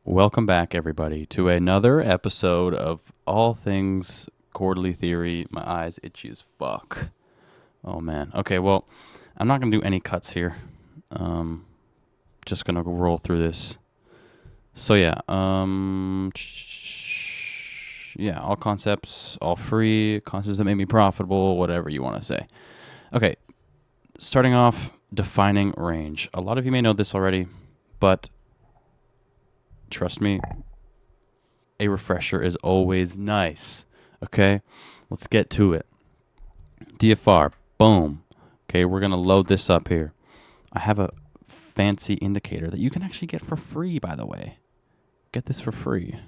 Welcome back, everybody, to another episode of All Things Quarterly Theory. My eyes itchy as fuck. Oh, man. Okay, well, I'm not going to do any cuts here. Just going to roll through this. So, yeah. All concepts, all free, concepts that make me profitable, whatever you want to say. Okay, starting off, defining range. A lot of you may know this already, but trust me, a refresher is always nice. Okay, let's get to it. DFR, boom. Okay, we're gonna load this up here. I have a fancy indicator that you can actually get for free, by the way. Get this for free.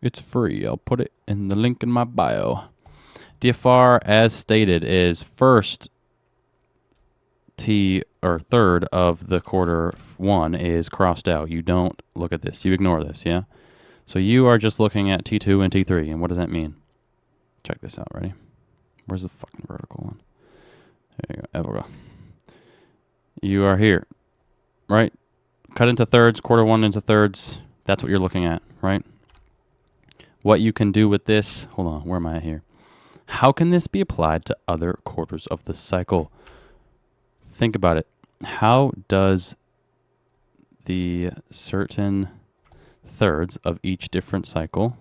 It's free. I'll put it in the link in my bio. DFR, as stated, is first T or third of the quarter one is crossed out. You don't look at this. You ignore this, yeah? So you are just looking at T2 and T3, and what does that mean? Check this out, ready? Where's the fucking vertical one? There you go. There we go. You are here, right? Cut into thirds, quarter one into thirds. That's what you're looking at, right? What you can do with this, hold on, where am I at here? How can this be applied to other quarters of the cycle? Think about it. How does the certain thirds of each different cycle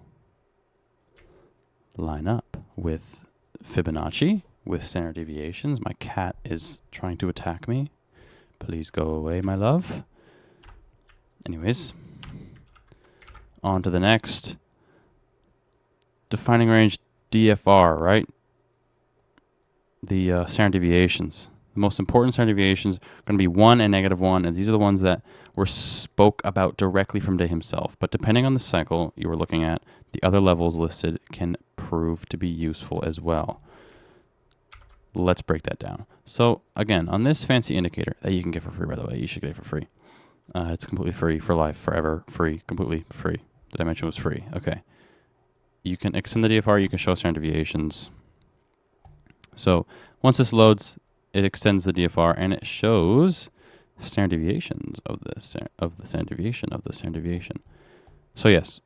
line up with Fibonacci, with standard deviations? My cat is trying to attack me. Please go away, my love. Anyways, on to the next. Defining range DFR, right? The standard deviations. The most important standard deviations are going to be 1 and -1, and these are the ones that were spoke about directly from Day himself. But depending on the cycle you were looking at, the other levels listed can prove to be useful as well. Let's break that down. So again, on this fancy indicator that you can get for free, by the way, you should get it for free. It's completely free for life, forever, free, completely free. Did I mention it was free? Okay. You can extend the DFR, you can show standard deviations. So once this loads, it extends the DFR and it shows standard deviations of the standard deviation of the standard deviation. So yes,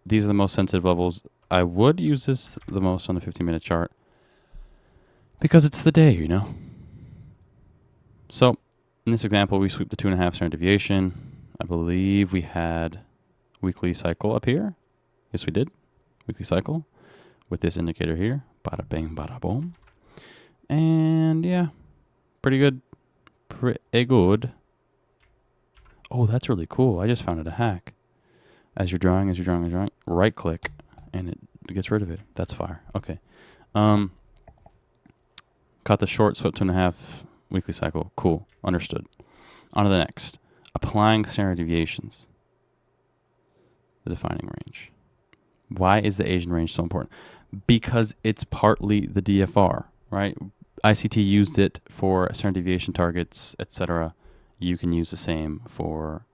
these are the most sensitive levels. I would use this the most on the 15-minute chart because it's the day, you know. So in this example, we sweep the 2.5 standard deviation. I believe we had weekly cycle up here. Yes, we did. Weekly cycle with this indicator here. Bada bang, bada boom. And yeah, pretty good. Pretty good. Oh, that's really cool. I just found it a hack. As you're drawing, right click and it gets rid of it. That's fire. Okay. Caught the short, swept 2.5 weekly cycle. Cool. Understood. On to the next. Applying standard deviations. The defining range. Why is the Asian range so important? Because it's partly the DFR, right? ICT used it for standard deviation targets, etc. You can use the same for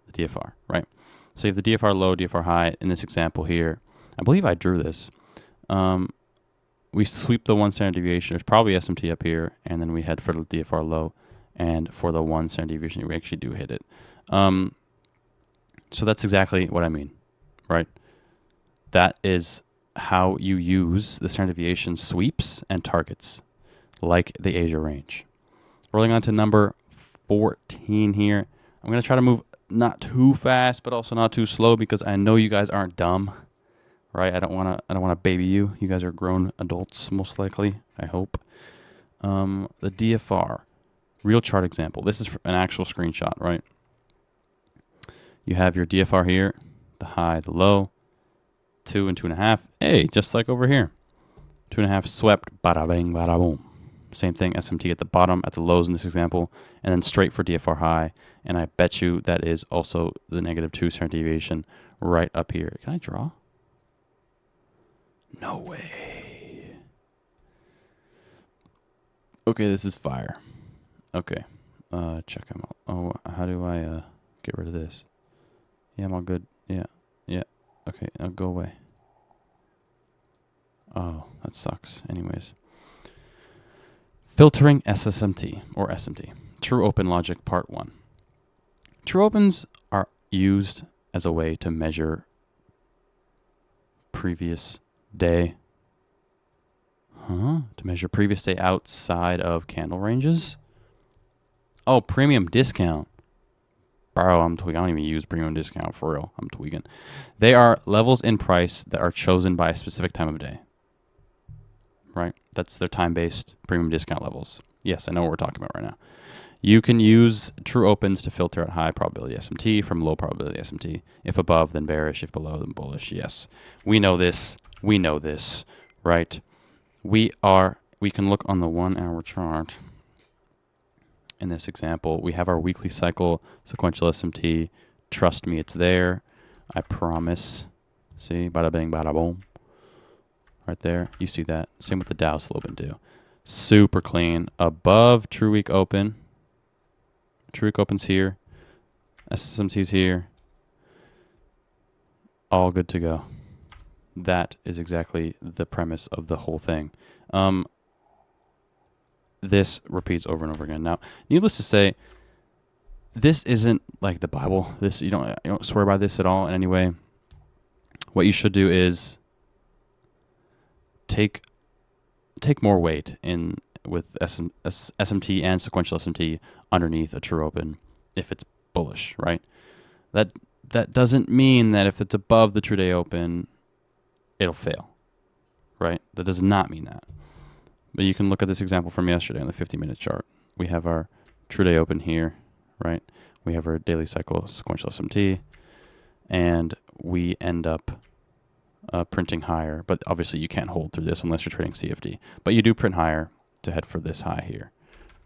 the DFR, right? So you have the DFR low, DFR high. In this example here, I believe I drew this. We sweep the 1 standard deviation. There's probably SMT up here, and then we head for the DFR low, and for the 1 standard deviation, we actually do hit it. So that's exactly what I mean, right? That is how you use the standard deviation sweeps and targets, like the Asia range. Rolling on to number 14 here. I'm going to try to move not too fast, but also not too slow because I know you guys aren't dumb, right? I don't want to baby you. You guys are grown adults, most likely, I hope. The DFR, real chart example. This is an actual screenshot, right? You have your DFR here, the high, the low, 2 and 2.5. Hey, just like over here. 2.5 swept, bada bang, bada boom. Same thing, SMT at the bottom, at the lows in this example, and then straight for DFR high. And I bet you that is also the -2 standard deviation right up here. Can I draw? No way. Okay, this is fire. Okay, check them out. Oh, how do I get rid of this? Yeah, I'm all good. Yeah. Okay, now go away. Oh, that sucks. Anyways. Filtering SSMT or SMT. True open logic part 1. True opens are used as a way to measure previous day. To measure previous day outside of candle ranges. Oh, premium discount. Bro, I'm tweaking. I don't even use premium discount for real. I'm tweaking. They are levels in price that are chosen by a specific time of day. Right? That's their time-based premium discount levels. Yes, I know what we're talking about right now. You can use true opens to filter out high probability SMT from low probability SMT. If above, then bearish. If below, then bullish. Yes. We know this. We know this. Right? We can look on the 1 hour chart. In this example, we have our weekly cycle, sequential SMT. Trust me, it's there. I promise. See? Bada bing, bada boom. Right there. You see that. Same with the Dow slope and do. Super clean. Above true week open. True week opens here. SMT's here. All good to go. That is exactly the premise of the whole thing. This repeats over and over again. Now, needless to say, this isn't like the Bible. This you don't swear by this at all in any way. What you should do is take more weight in with SMT and sequential SMT underneath a true open if it's bullish, right? That doesn't mean that if it's above the true day open, it'll fail, right? That does not mean that. But you can look at this example from yesterday on the 50-minute chart. We have our true day open here, right? We have our daily cycle sequential SMT, and we end up printing higher. But obviously you can't hold through this unless you're trading CFD. But you do print higher to head for this high here,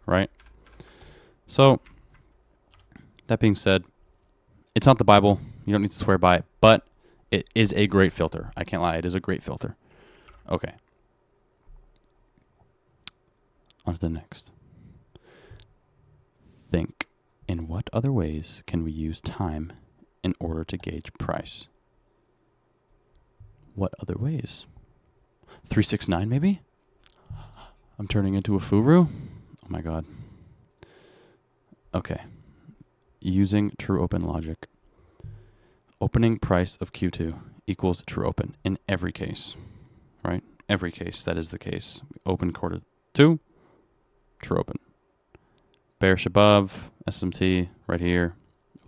right? So that being said, it's not the Bible. You don't need to swear by it, but it is a great filter. I can't lie. It is a great filter. Okay. On to the next. Think, in what other ways can we use time in order to gauge price? What other ways? 369 maybe? I'm turning into a furu? Oh my god. Okay. Using true open logic. Opening price of Q2 equals true open in every case, right? Every case, that is the case. Open quarter 2, true open. Bearish above, SMT right here.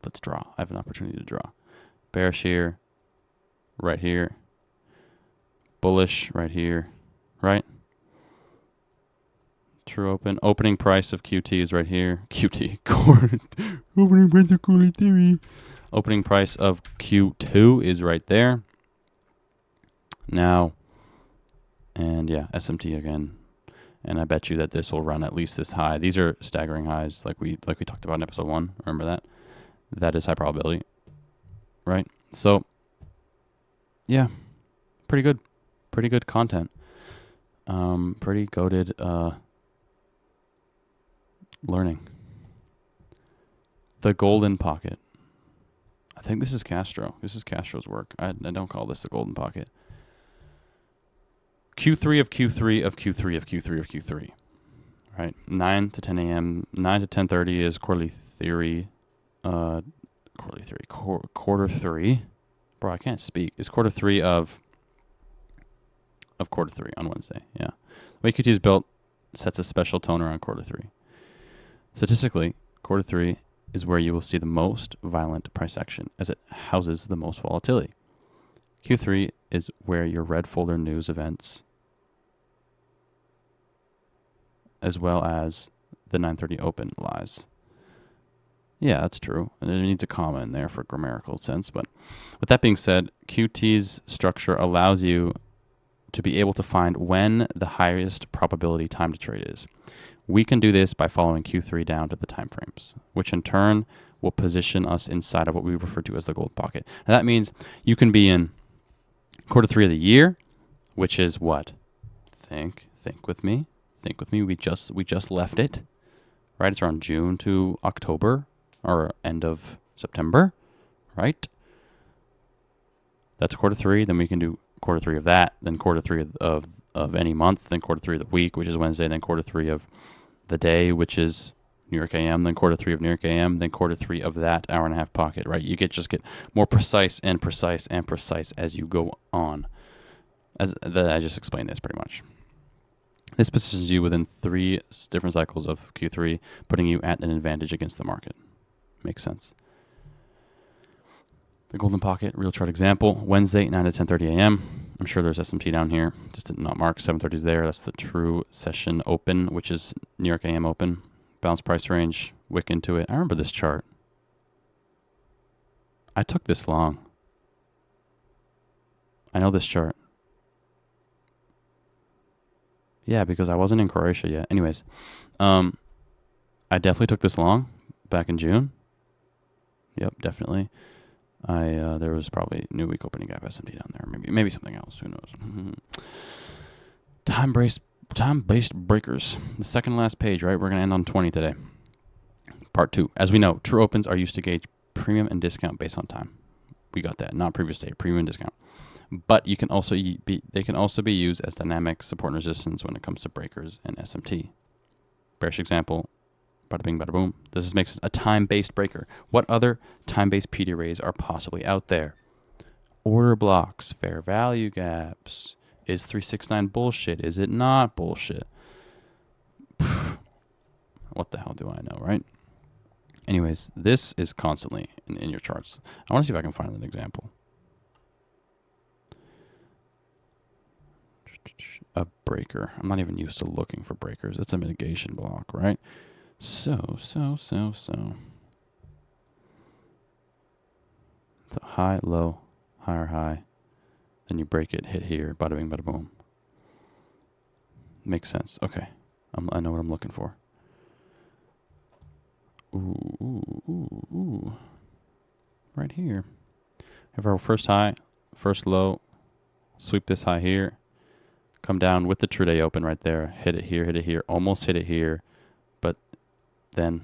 Let's draw. I have an opportunity to draw. Bearish here, right here. Bullish right here, right? True open. Opening price of QT is right here. QT. Opening price of Cooley Theory. Opening price of Q2 is right there. Now, and yeah, SMT again. And I bet you that this will run at least this high. These are staggering highs like we talked about in episode 1. Remember that? That is high probability. Right? So, yeah. Pretty good. Pretty good content. Pretty goated learning. The golden pocket. I think this is Castro. This is Castro's work. I don't call this the golden pocket. Q3 of Q3 of Q3 of Q3 of Q3. Right? 9 to 10 a.m. 9 to 10:30 is quarterly theory. Quarter 3. Bro, I can't speak. It's quarter 3 of quarter 3 on Wednesday. Yeah. The way QT is built sets a special tone around quarter 3. Statistically, quarter 3 is where you will see the most violent price action as it houses the most volatility. Q3 is where your red folder news events as well as the 9:30 open lies. Yeah, that's true. And it needs a comma in there for grammatical sense. But with that being said, QT's structure allows you to be able to find when the highest probability time to trade is. We can do this by following Q3 down to the time frames, which in turn will position us inside of what we refer to as the gold pocket. And that means you can be in quarter 3 of the year, which is what? Think with me. Think with me. We just left it. Right? It's around June to October or end of September, right? That's quarter 3. Then we can do quarter 3 of that, then quarter 3 of any month, then quarter 3 of the week, which is Wednesday, then quarter 3 of the day, which is New York AM, then quarter 3 of New York AM, then quarter 3 of that hour and a half pocket, right? You just get more precise and precise and precise as you go on. I just explained this pretty much. This positions you within 3 different cycles of Q3, putting you at an advantage against the market. Makes sense. The golden pocket, real chart example, Wednesday, 9 to 10:30 a.m. I'm sure there's SMT down here. Just did not mark. 7:30 is there. That's the true session open, which is New York AM open. Bounce price range, wick into it. I remember this chart. I took this long. I know this chart. Yeah, because I wasn't in Croatia yet. Anyways, I definitely took this long back in June. Yep, definitely. There was probably new week opening gap SMT down there. Maybe something else. Who knows? Time-based breakers. The second last page, right? We're going to end on 20 today. Part 2. As we know, true opens are used to gauge premium and discount based on time. We got that. Not previous day, premium and discount. But you can also they can also be used as dynamic support and resistance when it comes to breakers and SMT. Bearish example, bada bing, bada boom. This makes a time-based breaker. What other time-based PD arrays are possibly out there? Order blocks, fair value gaps. Is 369 bullshit? Is it not bullshit? What the hell do I know, right? Anyways, this is constantly in your charts. I want to see if I can find an example. A breaker. I'm not even used to looking for breakers. It's a mitigation block, right? So. It's a high, low, higher, high. Then you break it, hit here, bada bing, bada boom. Makes sense. Okay. I know what I'm looking for. Ooh. Right here. Have our first high, first low, sweep this high here. Come down with the true day open right there. Hit it here, almost hit it here. But then,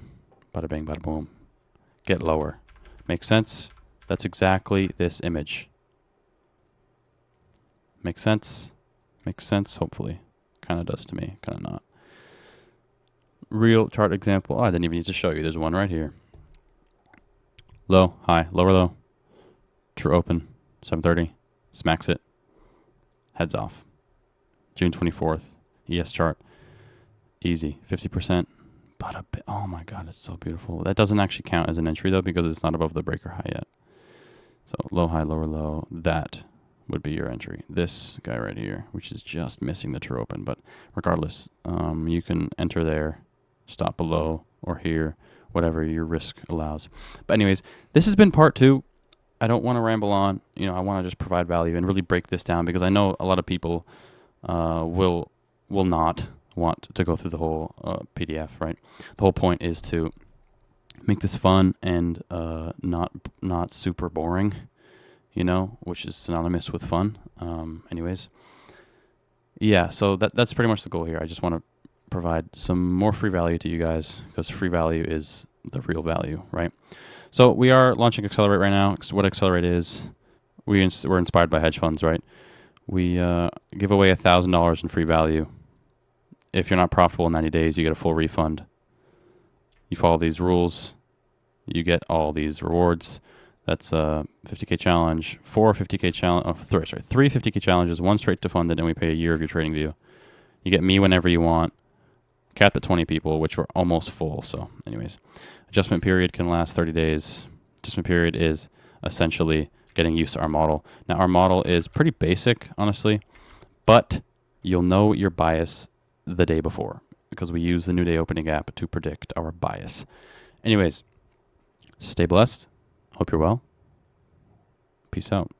bada bing, bada boom. Get lower. Makes sense? That's exactly this image. Makes sense? Makes sense, hopefully. Kind of does to me, kind of not. Real chart example. Oh, I didn't even need to show you. There's one right here. Low, high, lower low. True open, 7:30. Smacks it. Heads off. June 24th, ES chart, easy, 50%. But oh my God, it's so beautiful. That doesn't actually count as an entry though because it's not above the breaker high yet. So low, high, lower, low, that would be your entry. This guy right here, which is just missing the true open. But regardless, you can enter there, stop below or here, whatever your risk allows. But anyways, this has been part 2. I don't want to ramble on. I want to just provide value and really break this down because I know a lot of people will not want to go through the whole PDF, right? The whole point is to make this fun and not super boring, which is synonymous with fun. Anyways, yeah, so that's pretty much the goal here. I just want to provide some more free value to you guys because free value is the real value, right? So we are launching Accelerate right now. What Accelerate is, we're inspired by hedge funds, right? We give away $1,000 in free value. If you're not profitable in 90 days, you get a full refund. You follow these rules, you get all these rewards. That's a 50K challenge, 4 50K challenge, 3 50K challenges, 1 straight to funded, and we pay a year of your trading view. You get me whenever you want. Capped at 20 people, which we're almost full. So anyways, adjustment period can last 30 days. Adjustment period is essentially getting used to our model. Now, our model is pretty basic, honestly, but you'll know your bias the day before because we use the new day opening app to predict our bias. Anyways, stay blessed. Hope you're well. Peace out.